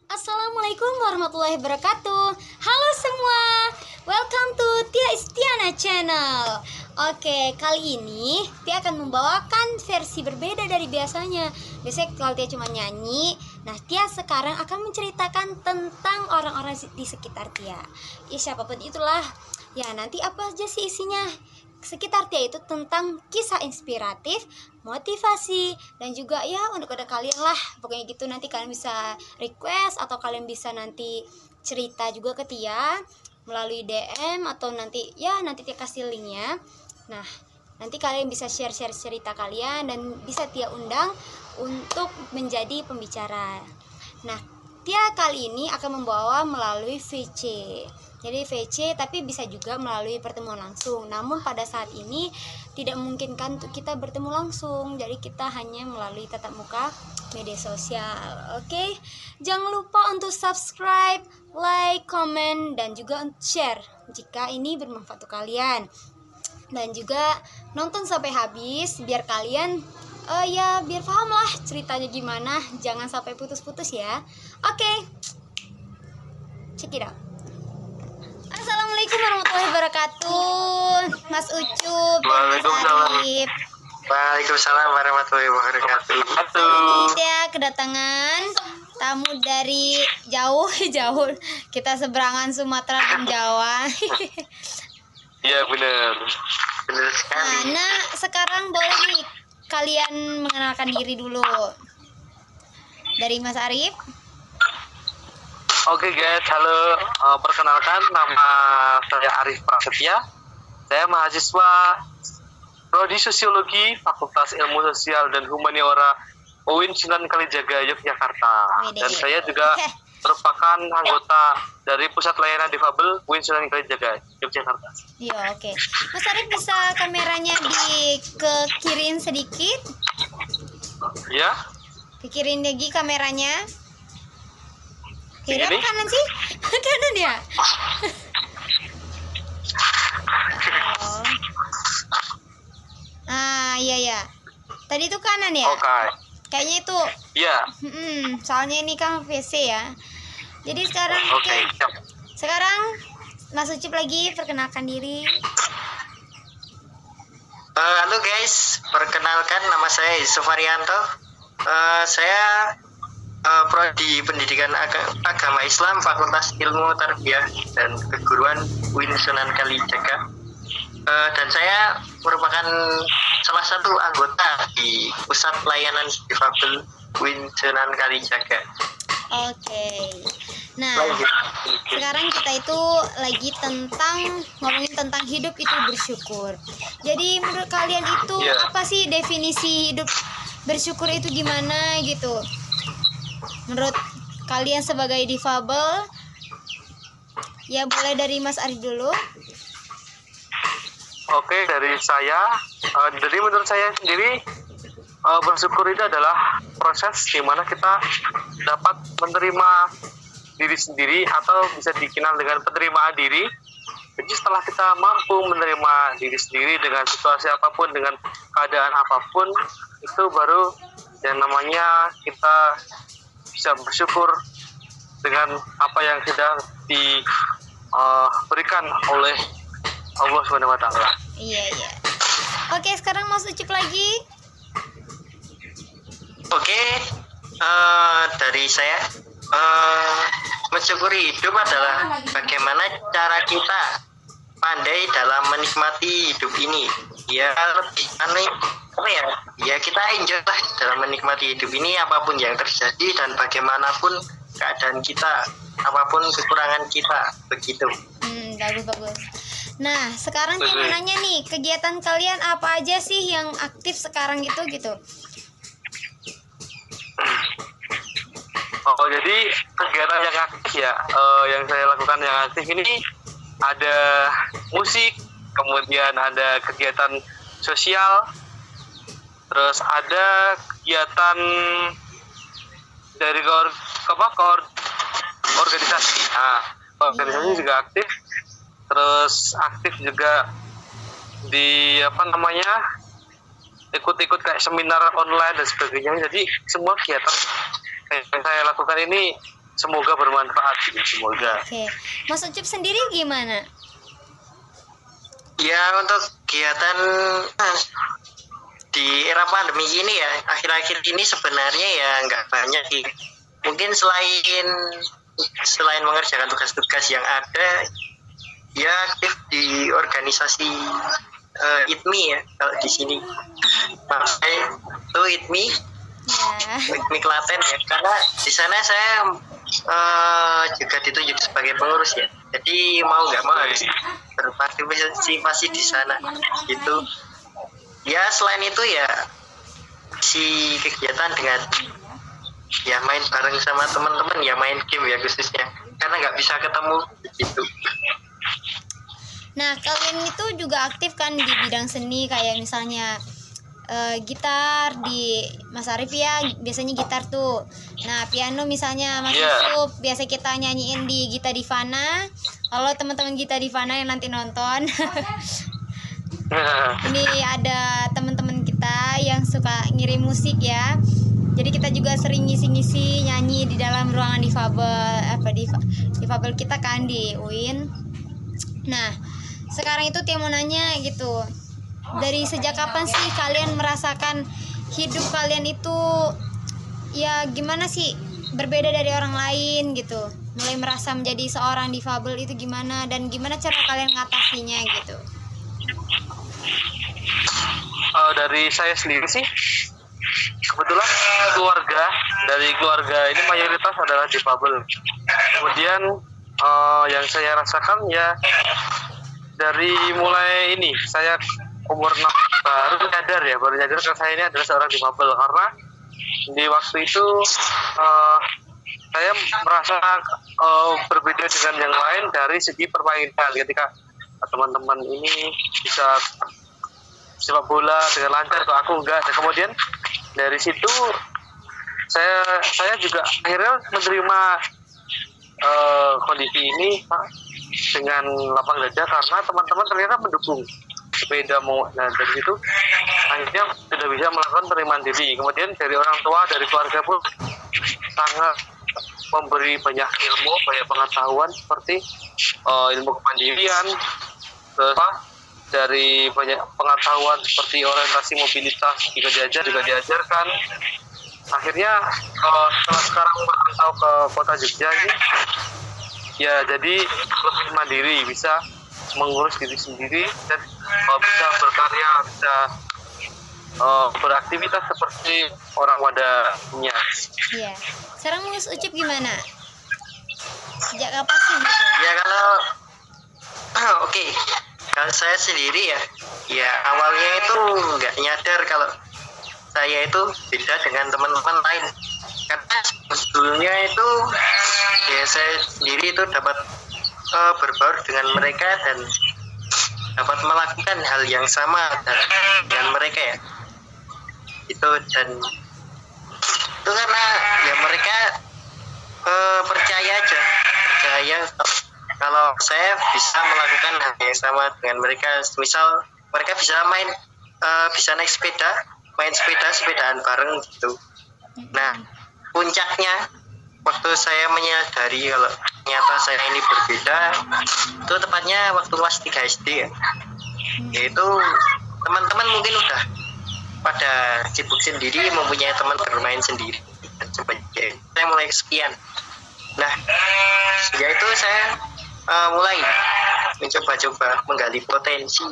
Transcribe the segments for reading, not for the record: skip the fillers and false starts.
Assalamualaikum warahmatullahi wabarakatuh. Halo semua, welcome to Tia Istiana Channel. Oke, kali ini Tia akan membawakan versi berbeda dari biasanya. Biasanya kalau Tia cuma nyanyi, nah Tia sekarang akan menceritakan tentang orang-orang di sekitar Tia. Ya siapapun itulah. Ya nanti apa aja sih isinya? Sekitar Tia itu tentang kisah inspiratif, motivasi, dan juga ya untuk ada kalian lah. Pokoknya gitu, nanti kalian bisa request atau kalian bisa nanti cerita juga ke Tia melalui DM atau nanti Tia kasih linknya. Nah nanti kalian bisa share-share cerita kalian dan bisa Tia undang untuk menjadi pembicara. Nah Tia kali ini akan membawa melalui VC. Jadi VC tapi bisa juga melalui pertemuan langsung. Namun pada saat ini tidak memungkinkan untuk kita bertemu langsung. Jadi kita hanya melalui tatap muka media sosial. Oke. Jangan lupa untuk subscribe, like, komen, dan juga share jika ini bermanfaat untuk kalian. Dan juga nonton sampai habis biar kalian biar paham lah ceritanya gimana. Jangan sampai putus-putus ya. Oke. Check it out. Assalamualaikum warahmatullahi wabarakatuh, Mas Ucup dan Mas Arif. Waalaikumsalam warahmatullahi wabarakatuh. Ini dia kedatangan tamu dari jauh. Kita seberangan Sumatera dan Jawa. Iya benar sekali. Nah, sekarang boleh nih kalian mengenalkan diri dulu. Dari Mas Arif. Oke guys, halo. Perkenalkan, nama saya Arif Prasetya. Saya mahasiswa Prodi Sosiologi Fakultas Ilmu Sosial dan Humaniora UIN Sunan Kalijaga, Yogyakarta. Dan saya juga merupakan anggota dari Pusat Layanan Difabel UIN Sunan Kalijaga, Yogyakarta. Iya, oke. Mas Arif bisa kameranya dikekiriin sedikit? Ya. Kekirin lagi kameranya. Kiri apa Ini? kanan sih? Kanan ya? Oh. Ah, iya. Tadi itu kanan ya? Oke. Kayaknya itu. Iya. Soalnya ini kan PC ya. Jadi sekarang Oke. Siap. Sekarang Mas Ucup lagi perkenalkan diri. Halo guys, perkenalkan nama saya Yusuf Arianto. Saya Prodi Pendidikan Agama Islam Fakultas Ilmu Tarbiyah dan Keguruan UIN Sunan Kalijaga. Dan saya merupakan salah satu anggota di Pusat Layanan Difabel UIN Sunan Kalijaga. Oke. Nah, sekarang kita itu lagi ngomongin tentang hidup itu bersyukur. Jadi menurut kalian itu apa sih definisi hidup bersyukur itu gimana gitu? Menurut kalian sebagai difabel, ya boleh dari Mas Arif dulu. Oke, dari saya, jadi menurut saya sendiri bersyukur itu adalah proses di mana kita dapat menerima diri sendiri atau bisa dikenal dengan penerimaan diri. Jadi setelah kita mampu menerima diri sendiri dengan situasi apapun, dengan keadaan apapun, itu baru yang namanya kita bisa bersyukur dengan apa yang sudah diberikan oleh Allah SWT. Iya. Oke, sekarang Mas Ucup lagi. Oke, dari saya mensyukuri hidup adalah bagaimana cara kita pandai dalam menikmati hidup ini. Ya lebih ya kita enjoy lah dalam menikmati hidup ini, apapun yang terjadi dan bagaimanapun keadaan kita, apapun kekurangan kita, begitu. Bagus. Nah, sekarang saya mau nanya nih, kegiatan kalian apa aja sih yang aktif sekarang itu gitu? Jadi kegiatan yang aktif ya, yang saya lakukan yang aktif ini ada musik, kemudian ada kegiatan sosial, terus ada kegiatan dari organisasi. Nah, organisasi juga aktif, terus aktif juga di ikut-ikut kayak seminar online dan sebagainya. Jadi semua kegiatan yang saya lakukan ini semoga bermanfaat gitu, semoga. Oke. Mas Ucup sendiri gimana? Ya, untuk kegiatan di era pandemi ini ya, akhir-akhir ini sebenarnya ya nggak banyak sih. Mungkin selain mengerjakan tugas-tugas yang ada, ya aktif di organisasi ITMI ya, kalau di sini. Maksudnya itu ITMI, Ya. ITMI Klaten ya, karena di sana saya juga ditunjuk sebagai pengurus ya. Jadi mau nggak mau harus berpartisipasi di sana gitu. Ya selain itu ya si kegiatan dengan ya main bareng sama teman-teman, ya main game ya khususnya, karena nggak bisa ketemu gitu. Nah, kalian itu juga aktif kan di bidang seni, kayak misalnya gitar di Mas Arif ya, biasanya gitar tuh. Nah, piano misalnya Mas Yusuf, biasa kita nyanyiin di Gita Divana. Halo teman-teman Gita Divana yang nanti nonton. Ini ada teman-teman kita yang suka ngirim musik ya. Jadi kita juga sering ngisi-ngisi nyanyi di dalam ruangan difabel kita kan di UIN. Nah, sekarang itu Tia mau nanya gitu. Dari sejak kapan sih kalian merasakan hidup kalian itu ya gimana sih berbeda dari orang lain gitu? Mulai merasa menjadi seorang difabel itu gimana, dan gimana cara kalian ngatasinya gitu? Dari saya sendiri sih, kebetulan dari keluarga ini mayoritas adalah difabel. Kemudian yang saya rasakan ya dari mulai ini saya umur 6 baru nyadar kalau saya ini adalah seorang difabel, karena di waktu itu saya merasa berbeda dengan yang lain dari segi permainan. Ketika teman-teman ini bisa sepak bola dengan lancar, kok aku enggak. Dan kemudian dari situ saya juga akhirnya menerima kondisi ini dengan lapang dada, karena teman-teman ternyata mendukung sepeda mau. Nah dari situ akhirnya sudah bisa melakukan penerimaan diri. Kemudian dari orang tua, dari keluarga pun sangat memberi banyak ilmu, banyak pengetahuan seperti ilmu kemandirian, terus dari banyak pengetahuan seperti orientasi mobilitas juga diajarkan. Akhirnya setelah sekarang merantau ke kota Jogja ini, ya jadi lebih mandiri, bisa mengurus diri sendiri dan bisa berkarya, bisa beraktivitas seperti orang wadahnya. Iya. Sekarang Mas Ucup gimana? Sejak kapan sih gitu? Ya kalau oke. Kalau saya sendiri ya awalnya itu nggak nyadar kalau saya itu beda dengan teman-teman lain, karena sebetulnya itu ya saya sendiri itu dapat berbaur dengan mereka dan dapat melakukan hal yang sama dengan mereka ya itu. Dan itu karena ya mereka percaya kalau saya bisa melakukan hal yang sama dengan mereka. Misal mereka bisa bisa naik sepedaan bareng gitu. Nah puncaknya waktu saya menyadari kalau ternyata saya ini berbeda, itu tepatnya waktu kelas 3 SD ya. Yaitu teman-teman mungkin udah pada sibuk sendiri, mempunyai teman bermain sendiri dan sebagainya. Saya mulai kesepian. Nah sejak itu saya mulai mencoba-coba menggali potensi.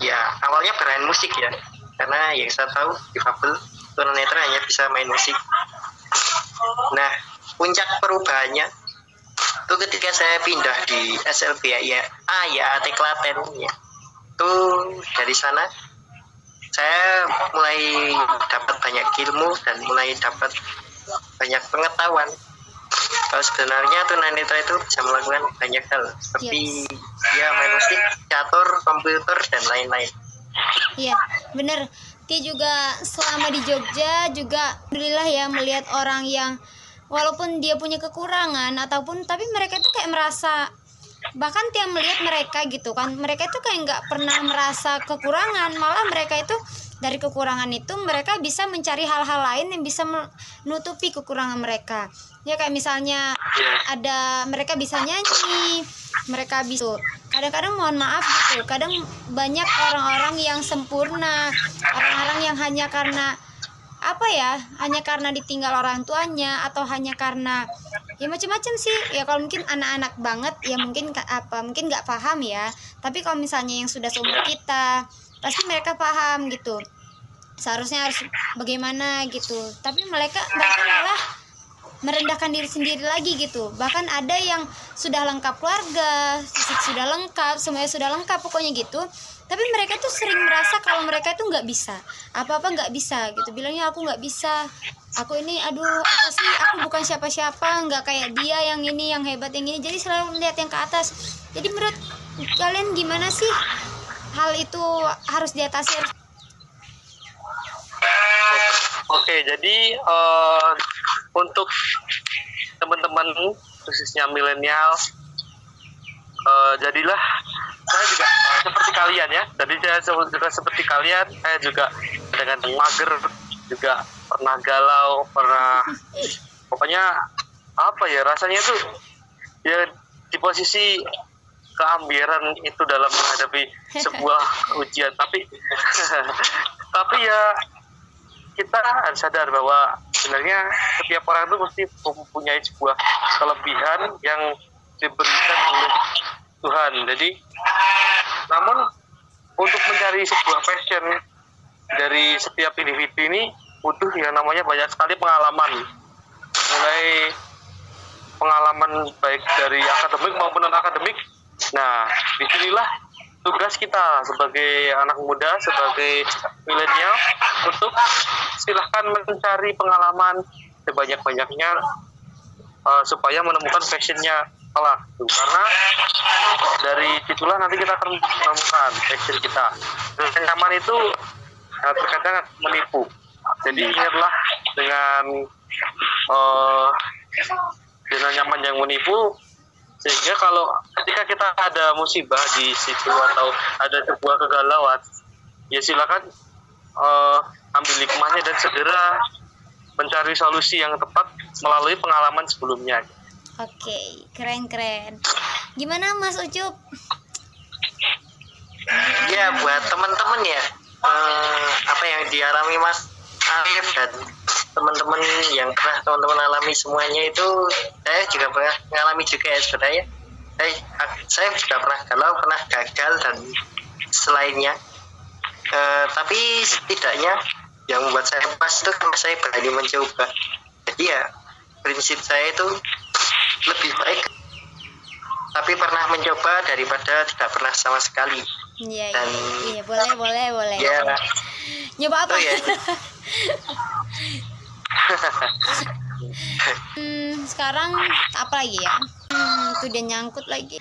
Ya awalnya bermain musik ya, karena yang saya tahu difabel tunanetra hanya bisa main musik. Nah puncak perubahannya itu ketika saya pindah di SLBA AT Klaten ya. Itu dari sana saya mulai dapat banyak ilmu dan mulai dapat banyak pengetahuan. Kalau sebenarnya tunanetra itu bisa melakukan banyak hal seperti ya main musik, catur, komputer dan lain-lain. Iya, bener. Tia juga selama di Jogja juga alhamdulillah ya melihat orang yang walaupun dia punya kekurangan tapi mereka itu kayak merasa, bahkan Tia melihat mereka gitu kan, mereka itu kayak nggak pernah merasa kekurangan, malah mereka itu dari kekurangan itu mereka bisa mencari hal-hal lain yang bisa menutupi kekurangan mereka. Ya kayak misalnya ada mereka bisa nyanyi, mereka bisa. Kadang-kadang mohon maaf gitu, kadang banyak orang-orang yang sempurna, orang-orang yang hanya karena hanya karena ditinggal orang tuanya atau hanya karena ya macam-macam sih. Ya kalau mungkin anak-anak banget ya mungkin nggak paham ya. Tapi kalau misalnya yang sudah seumur kita pasti mereka paham gitu. Seharusnya harus bagaimana gitu. Tapi mereka malah merendahkan diri sendiri lagi gitu. Bahkan ada yang sudah lengkap keluarga, fisik sudah lengkap, semuanya sudah lengkap pokoknya gitu. Tapi mereka tuh sering merasa kalau mereka itu nggak bisa, apa-apa nggak bisa gitu. Bilangnya aku nggak bisa, aku ini aduh apa sih, aku bukan siapa-siapa, nggak kayak dia yang ini, yang hebat yang ini. Jadi selalu melihat yang ke atas. Jadi menurut kalian gimana sih hal itu harus diatasi? Oke, jadi untuk teman-teman khususnya milenial, jadilah saya juga seperti kalian ya. Jadi saya juga seperti kalian, saya juga dengan mager, juga pernah galau, pernah pokoknya apa ya rasanya tuh ya di posisi keambiran itu dalam menghadapi sebuah ujian. Tapi ya kita harus sadar bahwa sebenarnya setiap orang itu mesti mempunyai sebuah kelebihan yang diberikan oleh Tuhan. Jadi namun untuk mencari sebuah passion dari setiap individu ini butuh yang namanya banyak sekali pengalaman, mulai pengalaman baik dari akademik maupun non akademik. Nah, disinilah tugas kita sebagai anak muda, sebagai milenial untuk silahkan mencari pengalaman sebanyak-banyaknya supaya menemukan passionnya kelak. Karena dari situlah nanti kita akan menemukan passion kita. Dan nyaman itu terkadang menipu. Jadi ingatlah dengan nyaman yang menipu, sehingga kalau ketika kita ada musibah di situ atau ada sebuah kegalauan, ya silakan ambil hikmahnya dan segera mencari solusi yang tepat melalui pengalaman sebelumnya. Oke, keren. Gimana Mas Ucup? Ya buat teman-teman ya, apa yang dialami Mas Arif dan teman-teman yang pernah teman-teman alami semuanya itu, saya juga pernah mengalami juga ya sebenarnya. Saya juga pernah galau, pernah gagal dan selainnya. Tapi setidaknya yang membuat saya pas itu karena saya berani mencoba. Jadi ya prinsip saya itu lebih baik tapi pernah mencoba daripada tidak pernah sama sekali. Iya, dan iya, boleh. Ya, nyoba apa? ya. Sekarang apa lagi ya? Itu dia nyangkut lagi.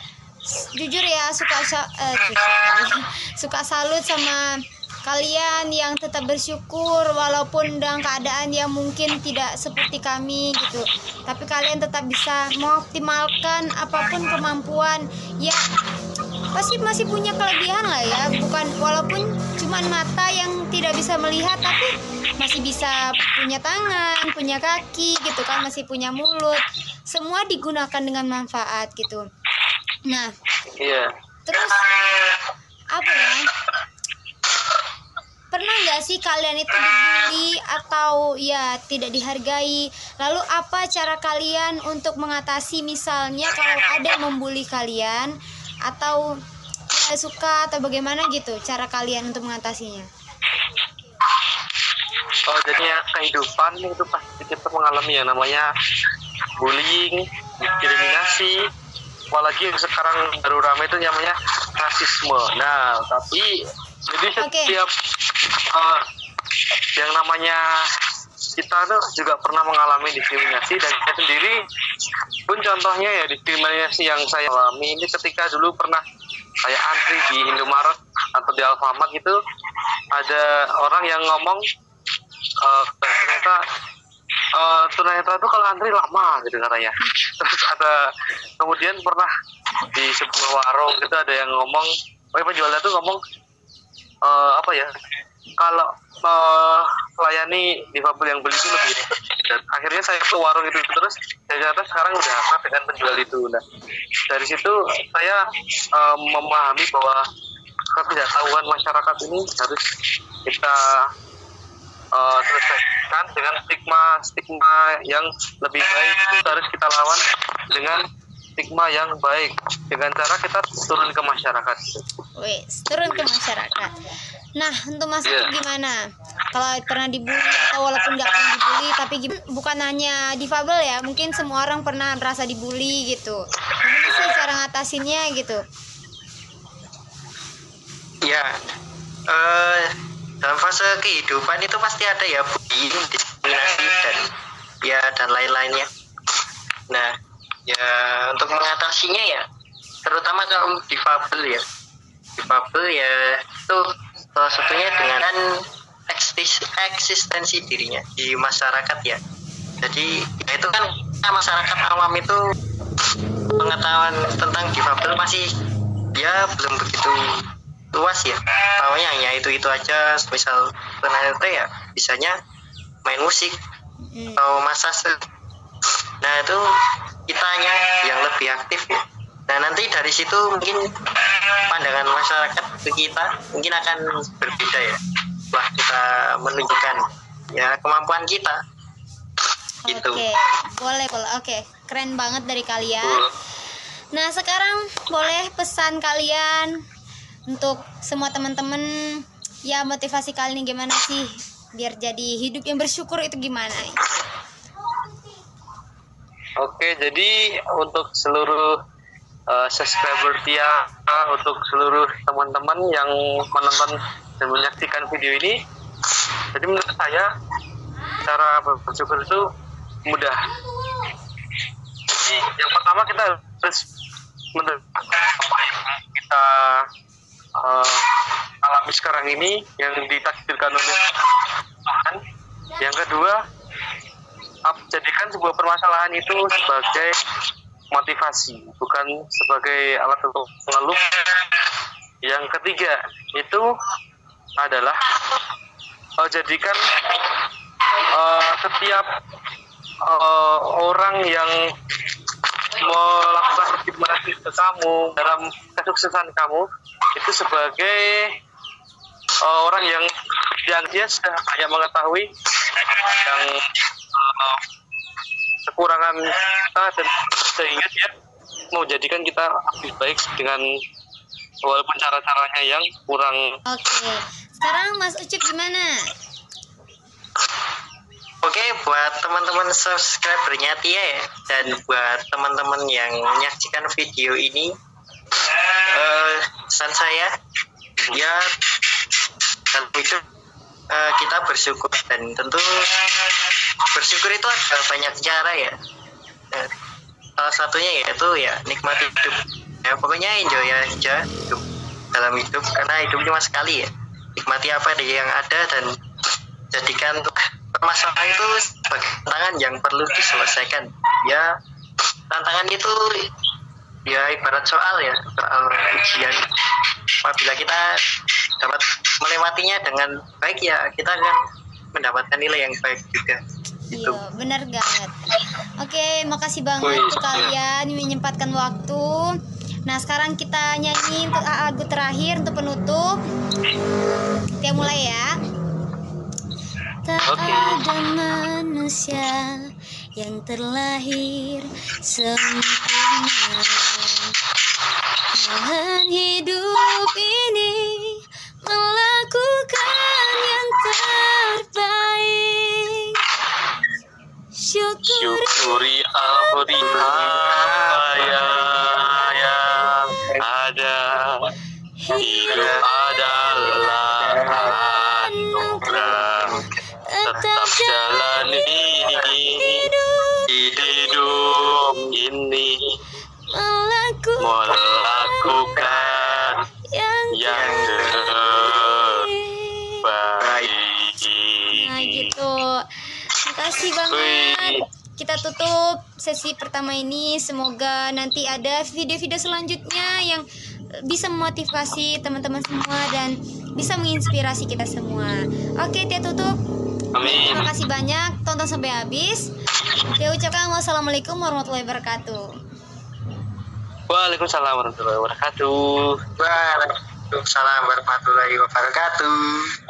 Jujur ya, suka salut sama kalian yang tetap bersyukur walaupun dalam keadaan yang mungkin tidak seperti kami gitu. Tapi kalian tetap bisa mengoptimalkan apapun kemampuan. Ya, pasti masih punya kelebihan lah ya. Bukan walaupun cuman mata yang tidak bisa melihat, tapi masih bisa punya tangan, punya kaki gitu kan, masih punya mulut. Semua digunakan dengan manfaat gitu. Nah, terus apa ya? Pernah nggak sih kalian itu dibully atau ya tidak dihargai? Lalu apa cara kalian untuk mengatasi, misalnya kalau ada yang membuli kalian atau tidak suka atau bagaimana gitu cara kalian untuk mengatasinya? Jadinya kehidupan itu pasti kita mengalami yang namanya bullying, diskriminasi, apalagi yang sekarang baru ramai itu namanya rasisme. Nah, tapi jadi setiap yang namanya kita tuh juga pernah mengalami diskriminasi, dan saya sendiri pun contohnya ya diskriminasi yang saya alami ini ketika dulu pernah saya antri di Indomaret atau di Alfamart gitu, ada orang yang ngomong ternyata tunanetra itu kalau antri lama gitu katanya. Terus ada kemudian pernah di sebuah warung gitu ada yang ngomong, penjualnya tuh ngomong kalau melayani difabel yang beli itu lebih ribet. Dan akhirnya saya ke warung itu terus, ternyata sekarang udah apa dengan penjual itu. Nah, dari situ saya memahami bahwa ketidaktahuan masyarakat ini harus kita selesaikan dengan stigma yang lebih baik. Itu harus kita lawan dengan stigma yang baik dengan cara kita turun ke masyarakat. Wes, turun ke masyarakat. Nah, untuk Mas Ucup gimana? Kalau pernah dibully atau walaupun nggak pernah dibully, tapi bukan hanya difabel ya, mungkin semua orang pernah merasa dibully gitu. Gimana sih cara ngatasinnya gitu? Ya, dalam fase kehidupan itu pasti ada ya bullying, diskriminasi dan lain-lainnya. Nah, ya untuk mengatasinya ya, terutama kalau difabel ya itu salah satunya dengan eksistensi dirinya di masyarakat ya. Jadi ya itu kan masyarakat awam itu pengetahuan tentang difabel masih dia belum begitu luas ya, tahunya hanya itu aja. Misal ternyata ya bisanya main musik atau massage. Nah itu kitanya yang lebih aktif ya. Nah nanti dari situ mungkin pandangan masyarakat ke kita mungkin akan berbeda ya. Setelah kita menunjukkan ya kemampuan kita. Gitu. Oke, boleh. Oke, keren banget dari kalian. Nah sekarang boleh pesan kalian untuk semua teman-teman, ya motivasi kalian gimana sih biar jadi hidup yang bersyukur itu gimana? Oke, jadi untuk seluruh subscriber Tia, untuk seluruh teman-teman yang menonton dan menyaksikan video ini, jadi menurut saya cara bersyukur itu mudah. Jadi yang pertama kita harus menerima apa yang kita alami sekarang ini yang ditakdirkan oleh Tuhan. Yang kedua, jadikan sebuah permasalahan itu sebagai motivasi, bukan sebagai alat untuk mengeluh. Yang ketiga itu adalah jadikan setiap orang yang melakukan motivasi ke kamu dalam kesuksesan kamu itu sebagai orang yang dia sudah kayak mengetahui yang kekurangan kita, dan sehingga dia mau jadikan kita lebih baik dengan walaupun cara-caranya yang kurang. Oke, sekarang Mas Ucup gimana? Oke, buat teman-teman subscribernya Tia ya, dan buat teman-teman yang menyaksikan video ini, pesan saya ya dalam hidup kita bersyukur, dan tentu bersyukur itu ada banyak cara ya. Salah satunya yaitu ya nikmati hidup ya, pokoknya enjoy aja hidup dalam hidup, karena hidup cuma sekali ya. Nikmati apa yang ada dan jadikan permasalahan itu sebagai tantangan yang perlu diselesaikan ya. Tantangan itu ya ibarat soal ujian. Apabila kita dapat melewatinya dengan baik ya kita akan mendapatkan nilai yang baik juga. Iya, benar banget. Oke, makasih banget untuk kalian menyempatkan waktu. Nah, sekarang kita nyanyi untuk lagu terakhir untuk penutup. Kita mulai ya. Tak ada manusia yang terlahir sempurna. Dalam hidup ini melakukan yang terbaik. Syukuri apa yang ada. Hidup adalah anugerah. Tetap jalani hidup ini, melakukan yang terbaik. Nah gitu. Makasih banget. Kita tutup sesi pertama ini. Semoga nanti ada video-video selanjutnya yang bisa memotivasi teman-teman semua dan bisa menginspirasi kita semua. Oke, Tia tutup. Amin. Terima kasih banyak, tonton sampai habis. Tia ucapkan wassalamualaikum warahmatullahi wabarakatuh. Waalaikumsalam warahmatullahi wabarakatuh. Waalaikumsalam warahmatullahi wabarakatuh.